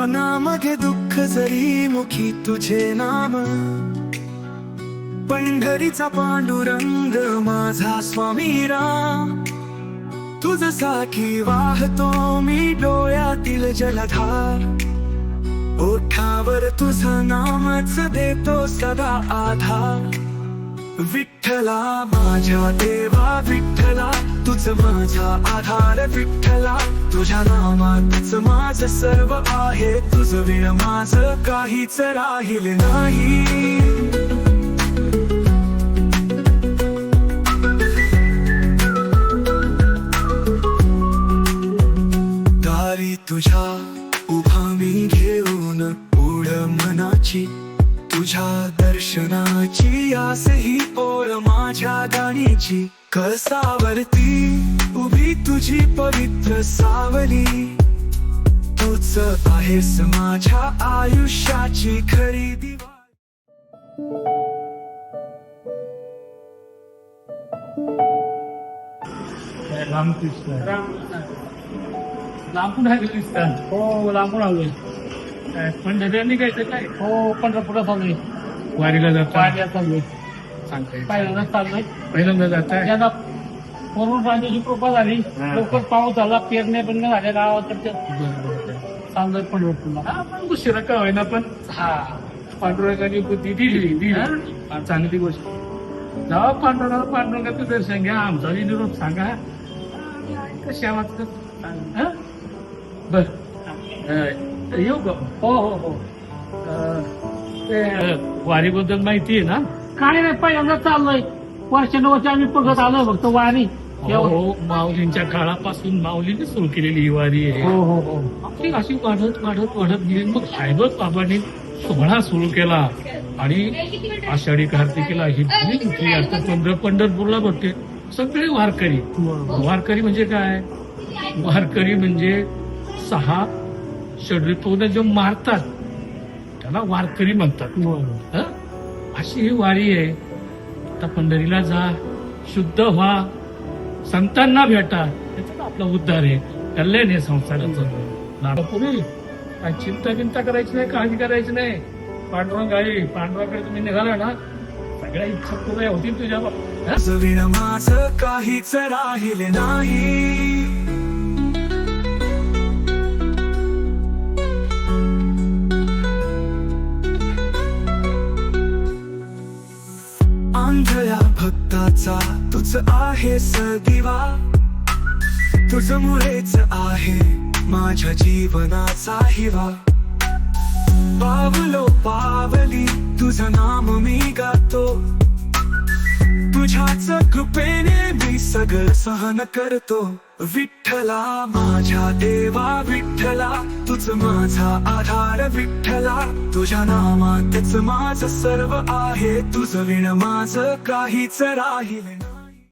मनामध्ये दुःख जरी मुखी तुझे नाम, पंढरीचा पांडुरंग माझा स्वामी राम, तुझसाठी वाहतो मी डोळ्यातील जलधार, ओठावर तुझं नामच देतो सदा आधार। विठ्ठला माझ्या देवा विठ्ठला, तुझ माझा आधार विठ्ठला, तुझ्या नामातच माझं सर्व आहे, तुझ विण माझं काहीच राहिले नाही। दारी तुझ्या उभा मी घेऊन ओढ मनाची, तुझ्या दर्शनाची आस ही ओढ माझ्या गाणीची, कळसावरती उभी तुझी पवित्र सावली, तूच आहेस माझ्या आयुष्याची खरी दिवाळी। रामकृष्ण लांबून आलेली स्थान. हो लांबून आलोय. पंढरीला निघायचं काय? हो पंढरपूरला चाललोय. वारीला चाललोय. सांगताय पहिल्यांदा चाललोय. पहिल्यांदा जात आहे. वरून राजाची कृपा झाली, लवकर पाऊस झाला, पेरण्या बिरण्या झाल्या गावाकडच्या, चाललोय पंढरपूरला. पण उशिरा का होईना पण पांडुरंगाची बुद्धी दिली चांगली गोष्ट. जेव्हा पांडुरंगाचं दर्शन घ्या, आमचा निरोप सांगा, कशा वाटत बर येऊ का? हो हो हो. ते वारीबद्दल माहिती आहे ना? काय नाही, पहिल्यांदा चाललोय. वर्ष आम्ही बघत आलोय फक्त वारी. हो माऊलींच्या काळापासून माऊलीने सुरू केलेली ही वारी आहे. हो हो हो. आपली अशी वाढत वाढत वाढत गेली. मग साहेबच बाबांनी सोहळा सुरू केला आणि आषाढी कार्तिकीला ही कुठली आता पंढरपूरला बघते सगळे वारकरी. वारकरी म्हणजे काय? वारकरी म्हणजे 6 षड्रिपूर्ण जे मारतात त्याला वारकरी म्हणतात. अशी ही वारी आहे. आता पंढरीला जा, शुद्ध व्हा, संतांना भेटा, त्याचा आपला उद्धार आहे, कल्याण आहे संसाराचं. पुढे काय चिंता करायची नाही, काळजी करायची नाही. पांडुरंग आहे, पांडुरंगाकडे तुम्ही निघाला ना, सगळ्या इच्छा पूर्ण होतील तुझ्या. माझं काहीच राहिले नाही. आंधळ्या भक्ताचा तुझ आहे दिवा, तुझ मुळेच आहे माझ्या जीवनाचा हिवा. पावलो पावली तुझं नाम मी गातो, तुझ्याच कृपेने मी सगळं सहन करतो. विठ्ठला माझ्या देवा विठ्ठला, तुझ माझा आधार विठ्ठला, तुझ्या नामातच माझं सर्व आहे, तुझ विण माझं काहीच राहिले.